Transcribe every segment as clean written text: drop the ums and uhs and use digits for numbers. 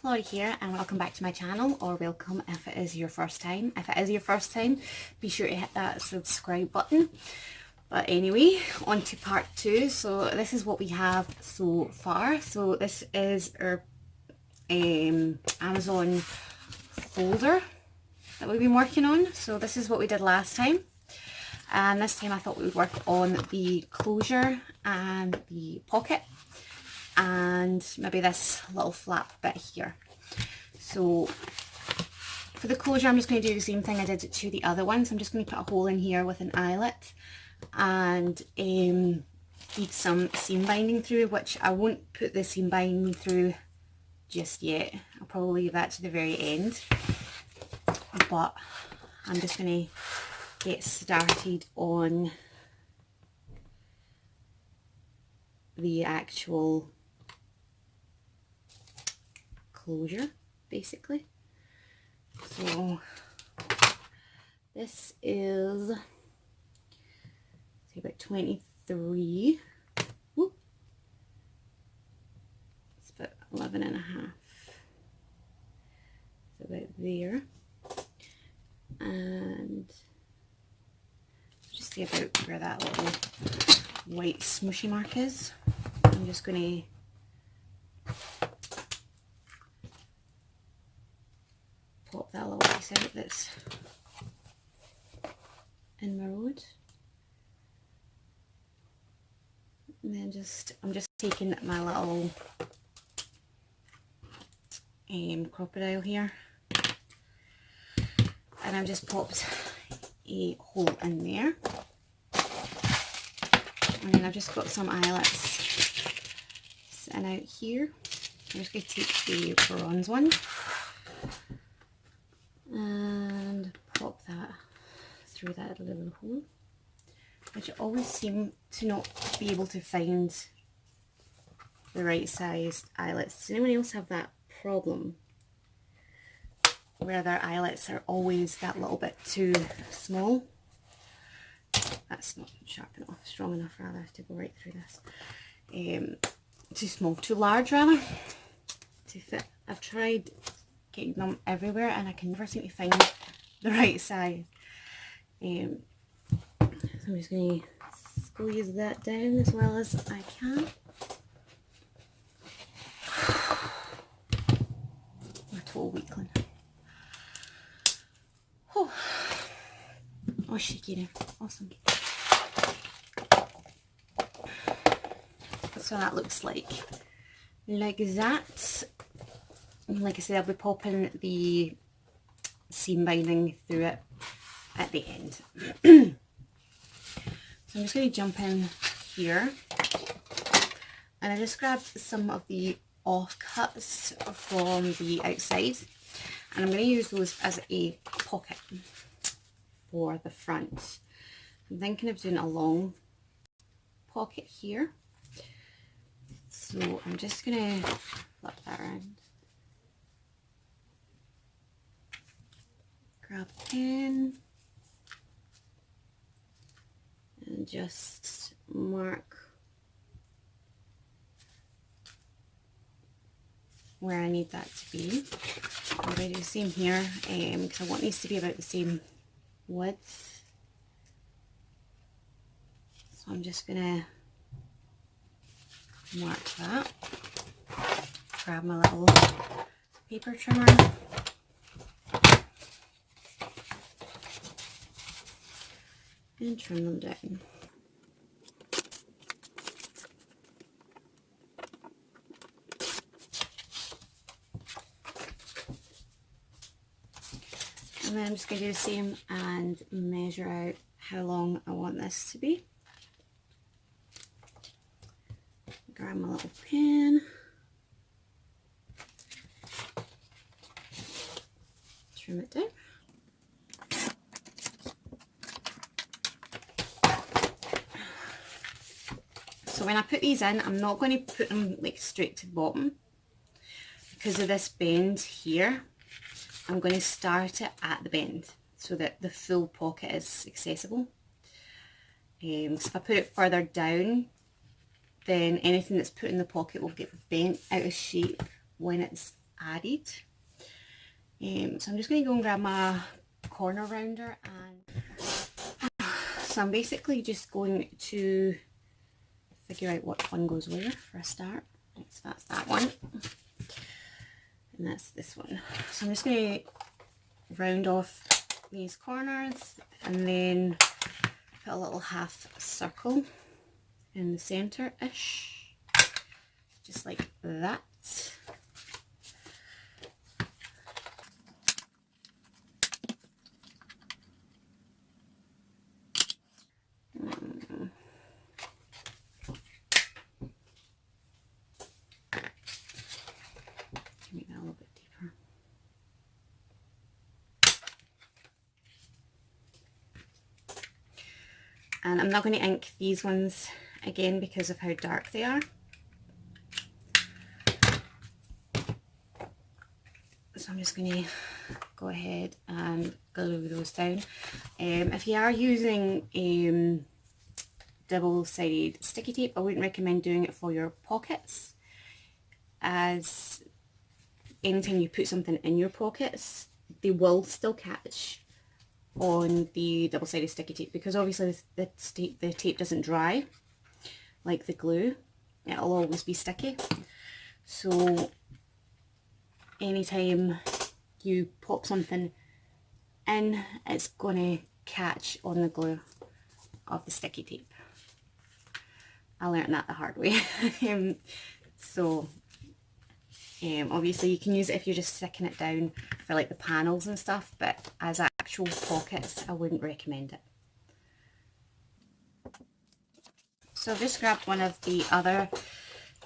Laurie here and welcome back to my channel, or welcome if it is your first time. If it is your first time, be sure to hit that subscribe button. But anyway, on to part 2. So this is what we have so far. So this is our Amazon folder that we've been working on. So this is what we did last time. And this time I thought we would work on the closure and the pocket and maybe this little flap bit here. So for the closure, I'm just going to do the same thing I did to the other one. So I'm just going to put a hole in here with an eyelet and feed some seam binding through, which I won't put the seam binding through just yet. I'll probably leave that to the very end. But I'm just going to get started on the actual closure, basically. So this is say about 23. Whoop. It's about 11 and a half. So about there. And just see about where that little white smooshy mark is. I'm just going to pop that little piece out that's in my road. And then I'm just taking my little crocodile here, and I've just popped a hole in there, and then I've just got some eyelets sitting out here. I'm just going to take the bronze one and pop that through that little hole, which I always seem to not be able to find the right sized eyelets. Does anyone else have that problem where their eyelets are always that little bit too small? That's not sharp enough, strong enough rather, to go right through this. Too small, too large rather, to fit. I've tried getting them everywhere and I can never seem to find the right size. So I'm just going to squeeze that down as well as I can. I'm a total weakling. Oh, shaky now. Awesome. So that looks like that. Like I said, I'll be popping the seam binding through it at the end. So I'm just going to jump in here, and I just grabbed some of the offcuts from the outside, and I'm going to use those as a pocket for the front. I'm thinking of doing a long pocket here, so I'm just going to flip that around. Grab a pen and just mark where I need that to be. I'm going to do the same here because I want these to be about the same width. So I'm just going to mark that. Grab my little paper trimmer. And trim them down. And then I'm just going to do the same and measure out how long I want this to be. Grab my little pen. Trim it down. So when I put these in, I'm not going to put them like straight to the bottom because of this bend here. I'm going to start it at the bend so that the full pocket is accessible. So if I put it further down, then anything that's put in the pocket will get bent out of shape when it's added. So I'm just going to go and grab my corner rounder, and so I'm basically just going to figure out what one goes where for a start. Right, so that's that one, and that's this one. So I'm just going to round off these corners and then put a little half circle in the center-ish, just like that. Make that a little bit deeper. And I'm not going to ink these ones again because of how dark they are. So I'm just going to go ahead and glue those down. If you are using double-sided sticky tape, I wouldn't recommend doing it for your pockets, as anytime you put something in your pockets, they will still catch on the double-sided sticky tape, because obviously the tape doesn't dry like the glue. It'll always be sticky. So anytime you pop something in, it's going to catch on the glue of the sticky tape. I learned that the hard way. Obviously you can use it if you're just sticking it down for like the panels and stuff, but as actual pockets I wouldn't recommend it. So I've just grabbed one of the other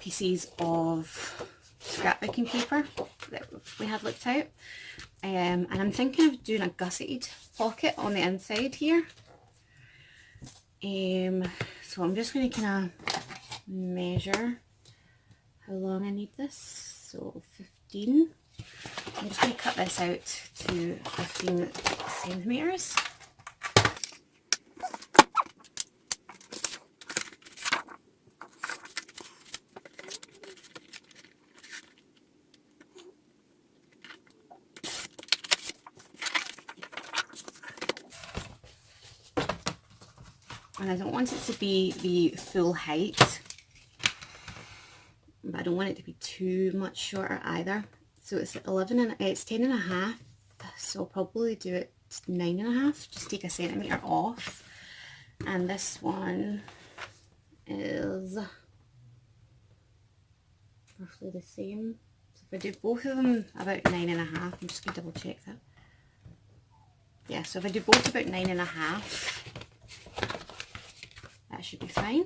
pieces of scrapbooking paper that we had looked out, and I'm thinking of doing a gusseted pocket on the inside here. So I'm just going to kind of measure how long I need this. So 15. I'm just going to cut this out to 15 centimeters. And I don't want it to be the full height, but I don't want it to be too much shorter either. So it's 11 and it's 10 and a half, so I'll probably do it 9 and a half, just take a centimetre off. And this one is roughly the same. So if I do both of them about 9 and a half, I'm just going to double check that. Yeah, so if I do both about 9 and a half, that should be fine.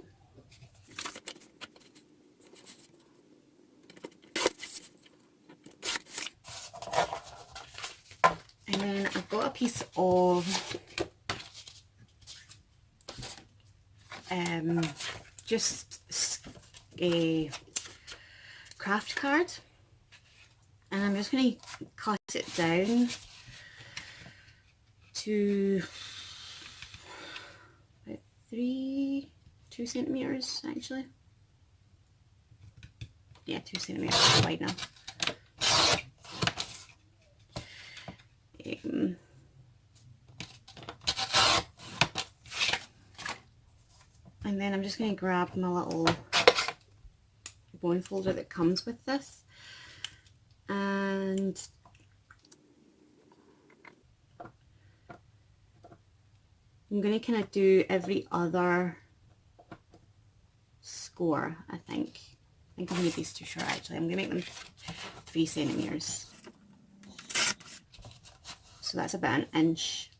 And then I've got a piece of just a craft card, and I'm just going to cut it down to about 2 centimeters actually. Yeah, 2 centimeters wide now. And then I'm just going to grab my little bone folder that comes with this, and I'm going to kind of do every other score, I think. I think I've made these too short actually. I'm going to make them 3 centimeters. So that's about an inch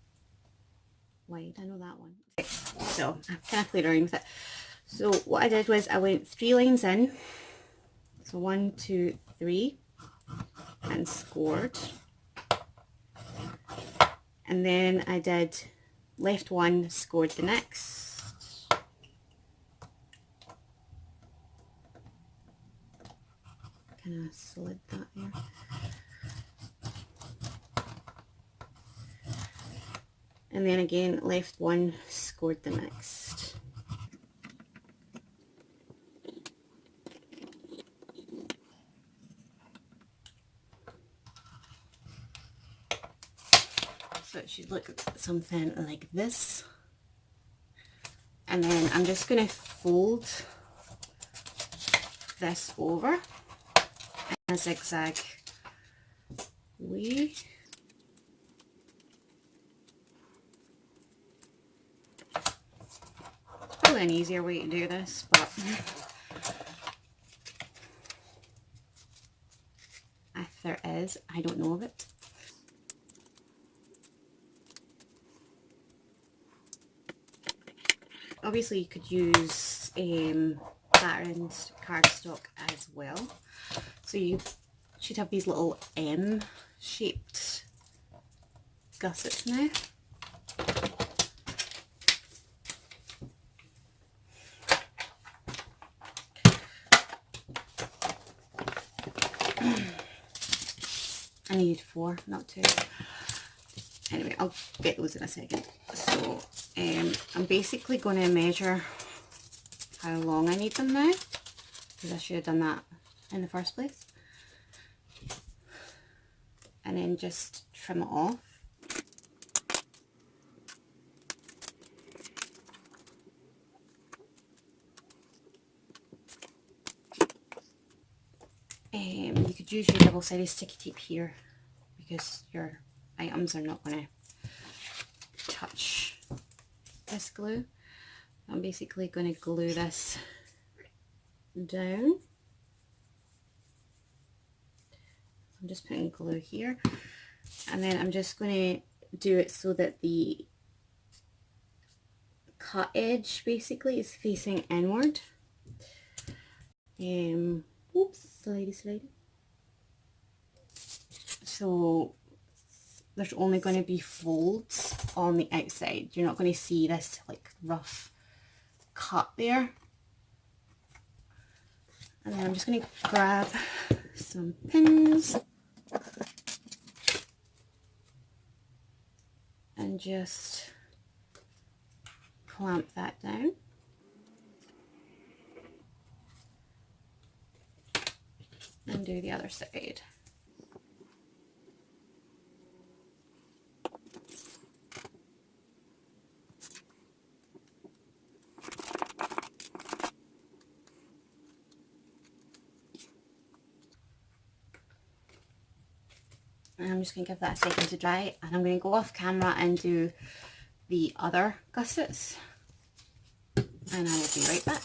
wide. I know that one. So I've kind of played around with it. So what I did was I went 3 lines in. So 1, 2, 3, and scored. And then I did left 1, scored the next. Kind of slid that there. And then again, left 1, scored the next. So it should look something like this. And then I'm just going to fold this over in a zigzag way. Probably an easier way to do this, but if there is, I don't know of it. Obviously you could use patterned cardstock as well. So you should have these little M-shaped gussets now. I need 4, not 2. Anyway, I'll get those in a second. So I'm basically going to measure how long I need them now, because I should have done that in the first place. And then just trim it off. You could use your double-sided sticky tape here, because your items are not going to touch this glue. I'm basically going to glue this down. I'm just putting glue here, and then I'm just going to do it so that the cut edge basically is facing inward. Oops, slidey. So there's only going to be folds on the outside. You're not going to see this like rough cut there. And then I'm just going to grab some pins and just clamp that down. And do the other side. And I'm just going to give that a second to dry, and I'm going to go off camera and do the other gussets, and I will be right back.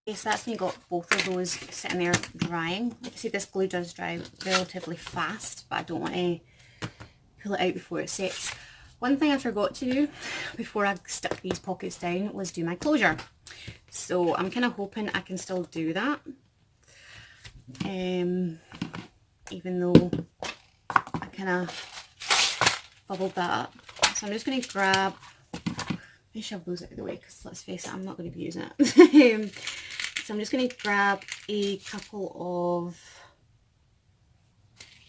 Okay, so that's me got both of those sitting there drying. Like I said, this glue does dry relatively fast, but I don't want to pull it out before it sets. One thing I forgot to do before I stuck these pockets down was do my closure. So I'm kind of hoping I can still do that. Even though I kind of bubbled that up. So I'm just going to grab, let me shove those out of the way, because let's face it, I'm not going to be using it. So I'm just going to grab a couple of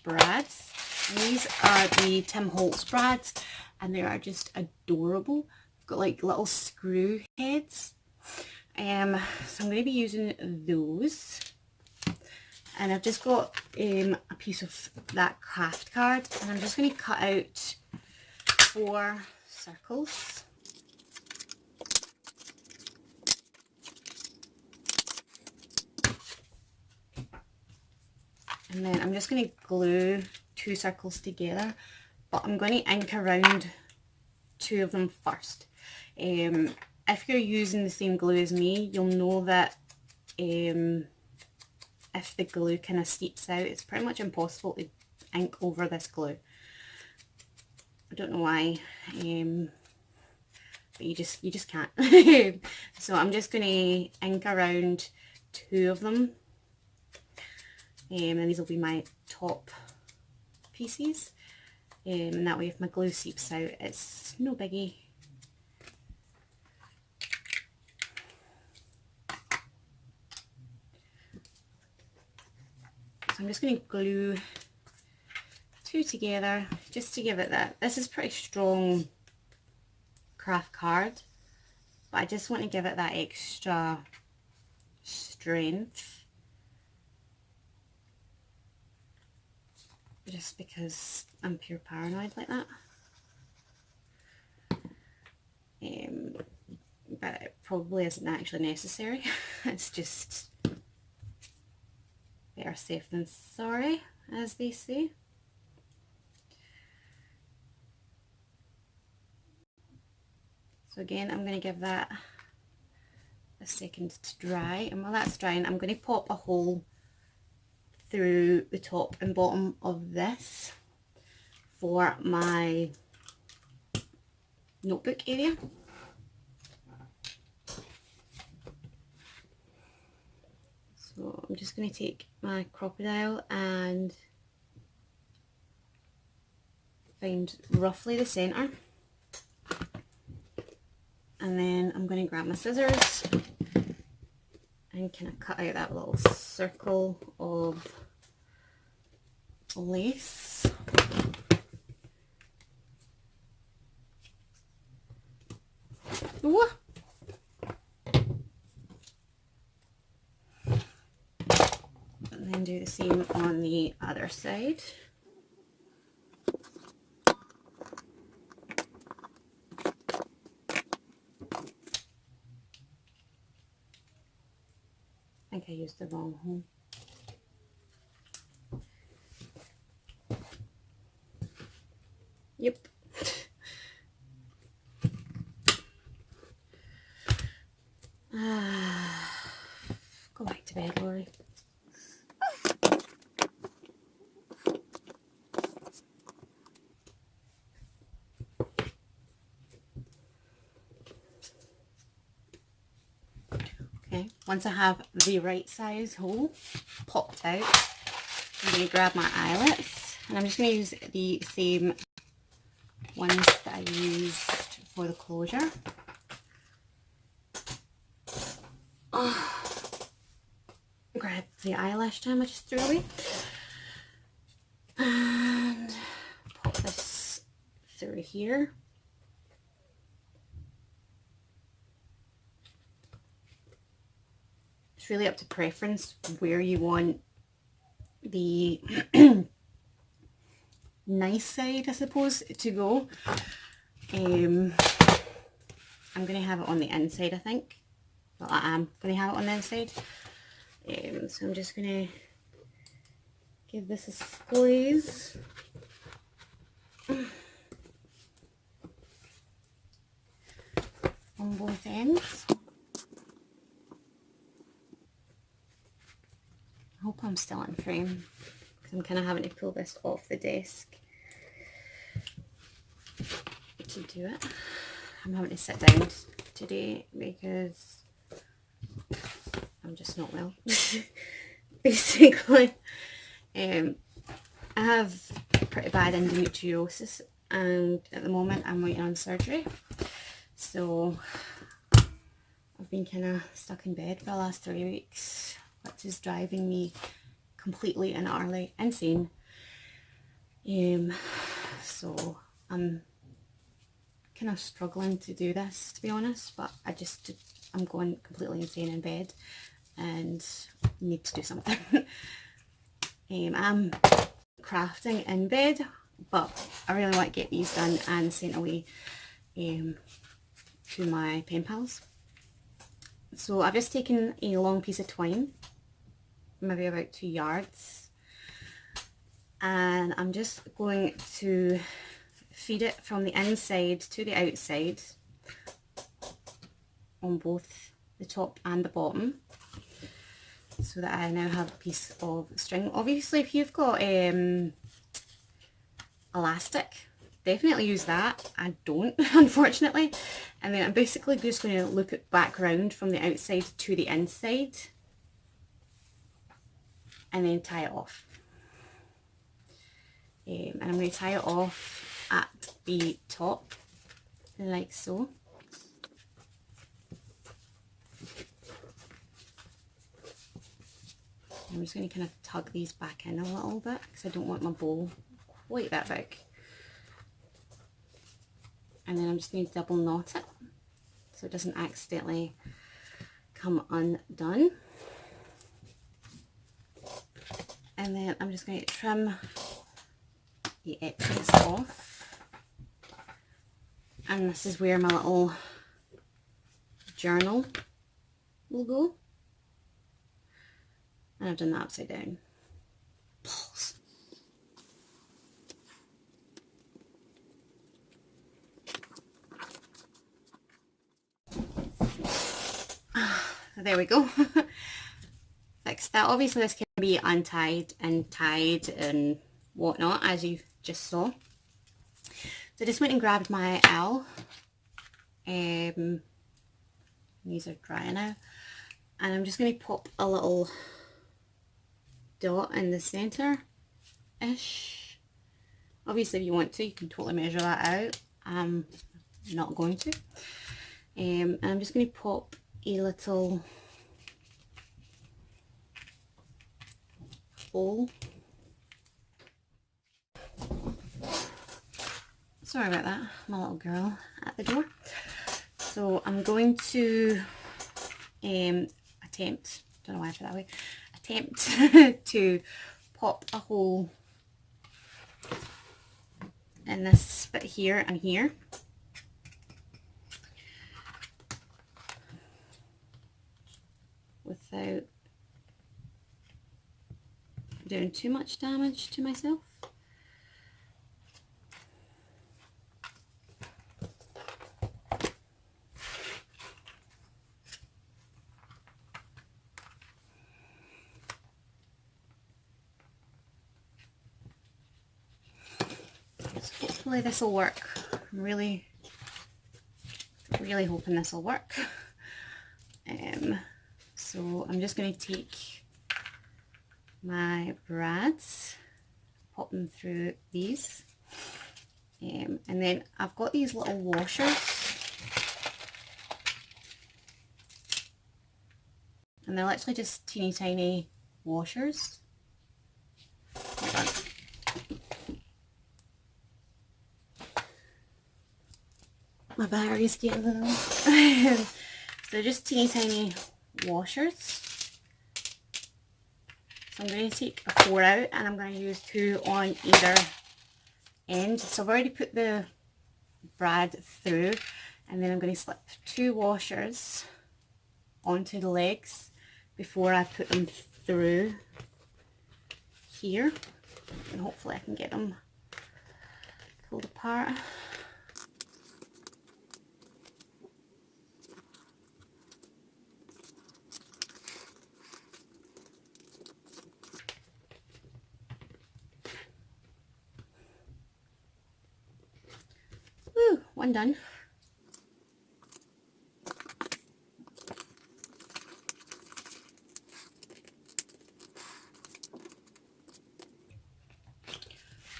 brads. And these are the Tim Holtz brads, and they are just adorable. They've got like little screw heads. So I'm going to be using those. And I've just got a piece of that craft card, and I'm just going to cut out 4 circles. And then I'm just going to glue 2 circles together, but I'm going to ink around 2 of them first. If you're using the same glue as me, you'll know that if the glue kind of seeps out, it's pretty much impossible to ink over this glue. I don't know why, but you just can't. So I'm just going to ink around 2 of them, and these will be my top pieces, and that way if my glue seeps out, it's no biggie. So I'm just going to glue 2 together just to give it that. This is pretty strong craft card, but I just want to give it that extra strength. just because I'm pure paranoid like that. But it probably isn't actually necessary. It's just better safe than sorry, as they say. So again, I'm going to give that a second to dry, and while that's drying, I'm going to pop a hole through the top and bottom of this for my notebook area. So I'm just going to take my crocodile and find roughly the centre, and then I'm going to grab my scissors and kind of cut out that little circle of lace. Ooh. And then do the same on the other side. I think I used the wrong hole. Yep. Go back to bed, Lori. Okay, once I have the right size hole popped out, I'm going to grab my eyelets, and I'm just going to use the same ones that I used for the closure. Grab the eyelash gem I just threw away and pop this through here. It's really up to preference where you want the nice side, I suppose, to go. I'm going to have it on the inside, I think. Well, I am going to have it on the inside. So I'm just going to give this a squeeze. On both ends. I hope I'm still in frame, because I'm kind of having to pull this off the desk to do it. I'm having to sit down today because I'm just not well. Basically, I have pretty bad endometriosis, and at the moment I'm waiting on surgery. So I've been kind of stuck in bed for the last 3 weeks, which is driving me completely and utterly insane. So I'm kind of struggling to do this, to be honest, but I'm going completely insane in bed and need to do something. I'm crafting in bed, but I really want to get these done and sent away to my pen pals. So I've just taken a long piece of twine, maybe about 2 yards, and I'm just going to feed it from the inside to the outside on both the top and the bottom, so that I now have a piece of string. Obviously, if you've got elastic, definitely use that. I don't, unfortunately. And then I'm basically just going to loop it back round from the outside to the inside and then tie it off. And I'm going to tie it off at the top, like so. I'm just going to kind of tug these back in a little bit because I don't want my bowl quite that big. And then I'm just going to double knot it so it doesn't accidentally come undone. And then I'm just going to trim the excess off. And this is where my little journal will go. And I've done that upside down. Balls. So there we go. Fixed that. Obviously this can be untied and tied and whatnot, as you just saw. So I just went and grabbed my L. These are dry now. And I'm just going to pop a little dot in the centre-ish. Obviously if you want to, you can totally measure that out. I'm not going to. And I'm just going to pop a little hole. Sorry about that, my little girl at the door. So I'm going to attempt, don't know why I put that way, attempt to pop a hole in this bit here and here. Without doing too much damage to myself. So hopefully this will work. I'm really hoping this will work. So I'm just going to take my brads, pop them through these, and then I've got these little washers, and they're literally just teeny tiny washers. My battery's getting low. So just teeny tiny washers. So I'm going to take a 4 out and I'm going to use 2 on either end. So I've already put the brad through, and then I'm going to slip 2 washers onto the legs before I put them through here, and hopefully I can get them pulled apart. Woo, one done.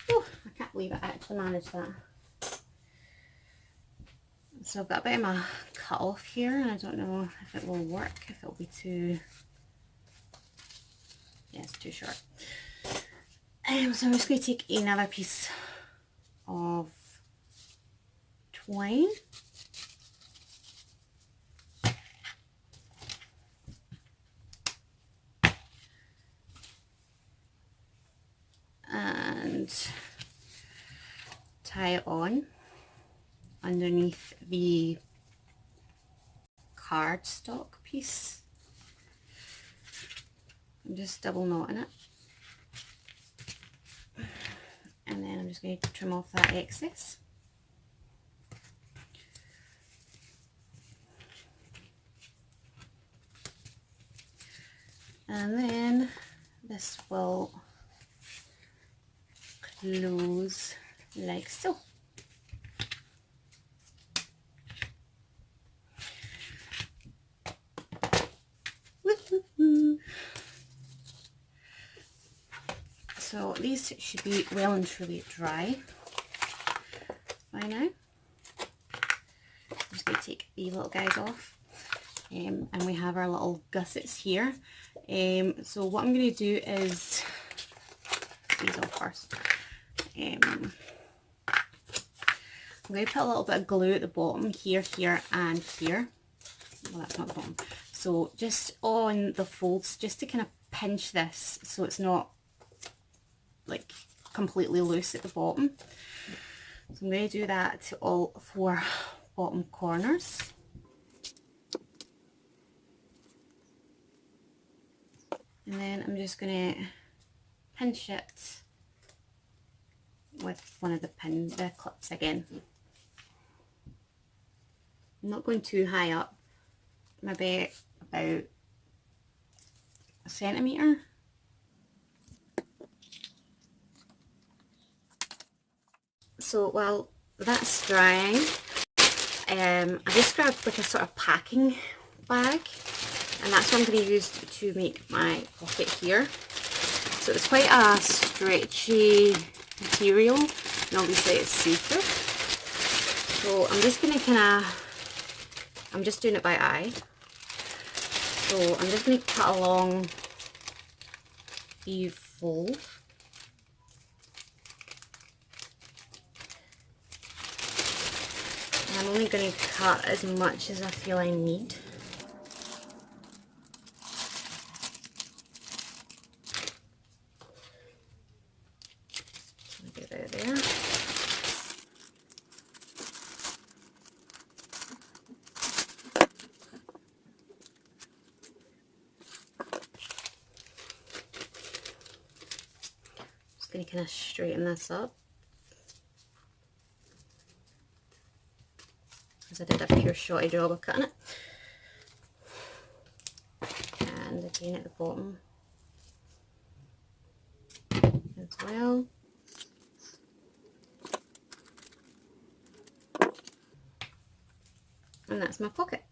Oh, I can't believe I actually managed that. So I've got a bit of my cut off here, and I don't know if it will work, if it will be too, yeah, it's too short. So I'm just going to take another piece of twine. And tie it on underneath the cardstock piece. I'm just double knotting it. And then I'm just going to trim off that excess. And then this will close like so. So these should be well and truly dry by now. I'm just going to take the little guys off, and we have our little gussets here. So what I'm going to do is these off first. I'm going to put a little bit of glue at the bottom here, here, and here. Well, that's not the bottom. So just on the folds, just to kind of pinch this so it's not like completely loose at the bottom. So I'm going to do that to all 4 bottom corners. And then I'm just going to pinch it with one of the clips again. I'm not going too high up, maybe about a centimetre. So while that's drying, I just grabbed like a sort of packing bag, and that's what I'm going to use to make my pocket here. So it's quite a stretchy material, and obviously it's see-through. So I'm just going to I'm just doing it by eye. So I'm just going to cut along the fold. And I'm only going to cut as much as I feel I need. Get it out there. Just going to kind of straighten this up, because I did a pure shoddy job of cutting it. And again at the bottom as well. And that's my pocket.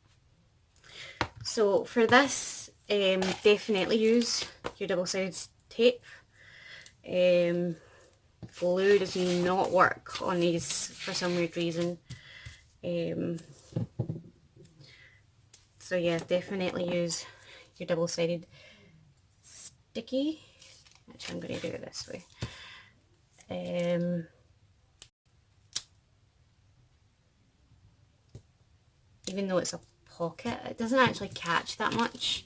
So for this, definitely use your double-sided tape. Glue does not work on these for some weird reason. So yeah, definitely use your double-sided sticky. Actually, I'm going to do it this way. Even though it's a pocket, it doesn't actually catch that much.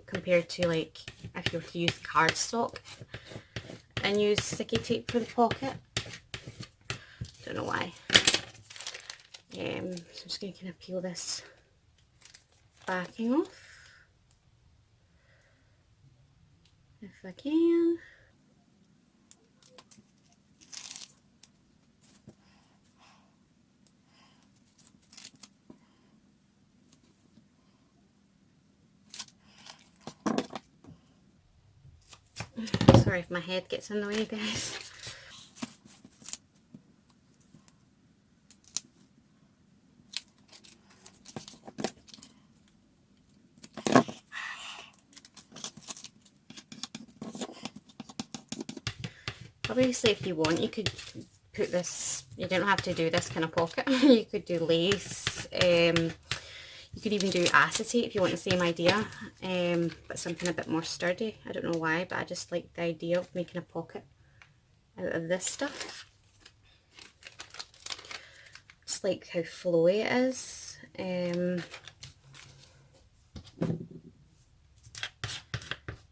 Compared to like if you were to use cardstock and use sticky tape for the pocket. Don't know why. So I'm just going to kind of peel this backing off if I can. Sorry if my head gets in the way, guys. Obviously, if you want, you could put this, you don't have to do this kind of pocket. You could do lace, you could even do acetate if you want the same idea, but something a bit more sturdy. I don't know why, but I just like the idea of making a pocket out of this stuff. Just like how flowy it is. And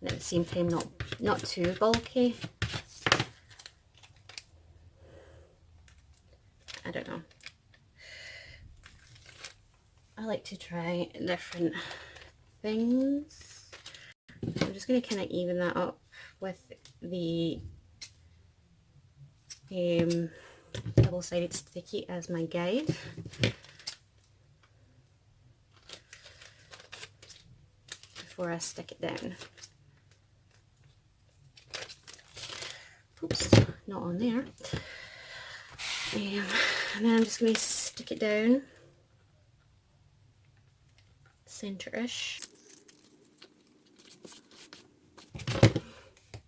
at the same time not too bulky. I don't know. I like to try different things. So I'm just going to kind of even that up with the double-sided sticky as my guide. Before I stick it down. Oops, not on there. And then I'm just going to stick it down center-ish.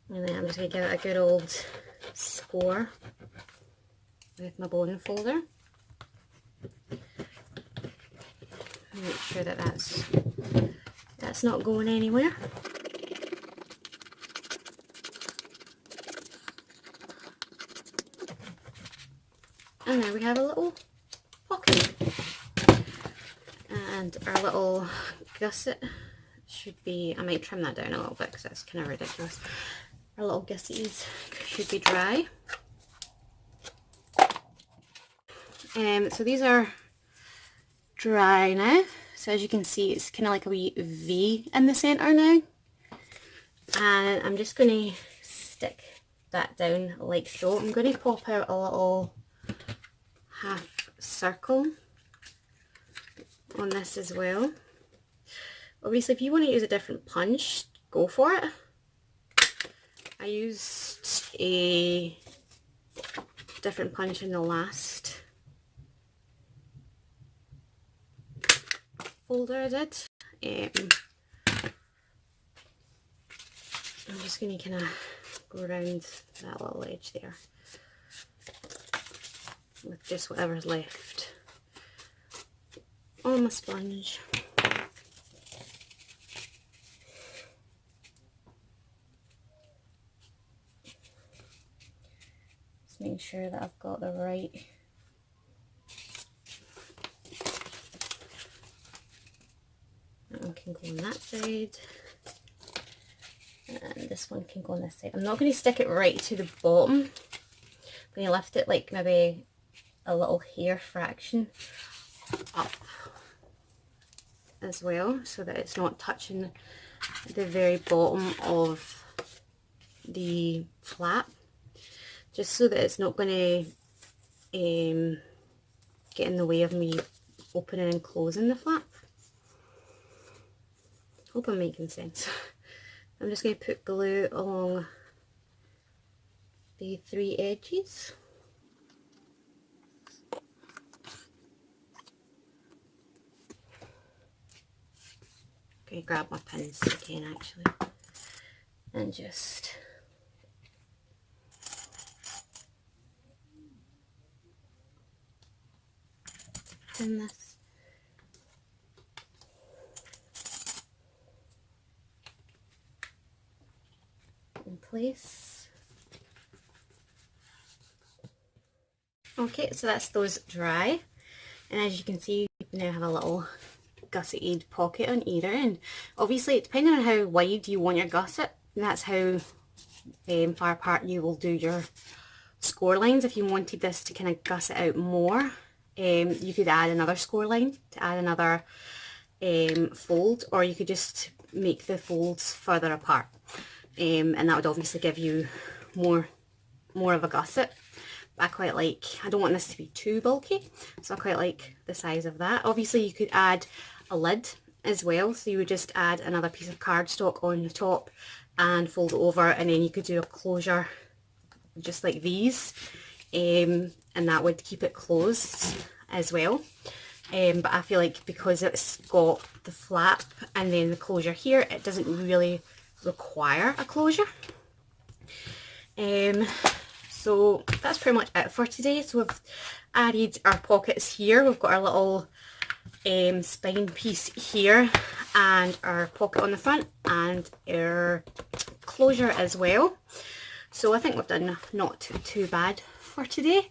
And then I'm just going to give it a good old score with my bone folder. Make sure that that's not going anywhere. And there we have a little pocket. And our little gusset should be, I might trim that down a little bit because that's kind of ridiculous. Our little gussies should be dry. So these are dry now. So as you can see, it's kind of like a wee V in the centre now. And I'm just going to stick that down like so. I'm going to pop out a little half circle on this as well. Obviously, if you want to use a different punch, go for it. I used a different punch in the last folder I did. I'm just going to kind of go around that little edge there with just whatever's left on my sponge. Just making sure that I've got the right that one can go on that side. And this one can go on this side. I'm not going to stick it right to the bottom. I'm going to lift it like maybe a little hair fraction up as well, so that it's not touching the very bottom of the flap. Just so that it's not going to get in the way of me opening and closing the flap. Hope I'm making sense. I'm just going to put glue along the 3 edges. Okay, grab my pins again actually, and just pin this in place. Okay, so that's those dry, and as you can see, we now have a little gusseted pocket on either end. Obviously, depending on how wide you want your gusset, that's how far apart you will do your score lines. If you wanted this to kind of gusset out more, you could add another score line to add another fold, or you could just make the folds further apart, and that would obviously give you more of a gusset. I don't want this to be too bulky, so I quite like the size of that. Obviously you could add a lid as well, so you would just add another piece of cardstock on the top and fold it over, and then you could do a closure just like these, and that would keep it closed as well. But I feel like because it's got the flap and then the closure here, it doesn't really require a closure. So that's pretty much it for today. So we've added our pockets here, we've got our little spine piece here, and our pocket on the front, and our closure as well. So I think we've done not too bad for today.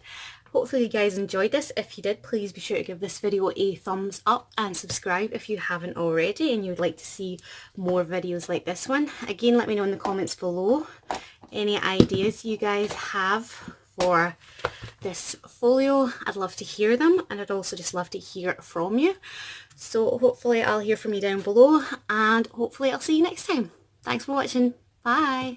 Hopefully you guys enjoyed this. If you did, please be sure to give this video a thumbs up and subscribe if you haven't already and you would like to see more videos like this one. Again, let me know in the comments below any ideas you guys have for this folio. I'd love to hear them, and I'd also just love to hear from you. So hopefully I'll hear from you down below, and hopefully I'll see you next time. Thanks for watching. Bye.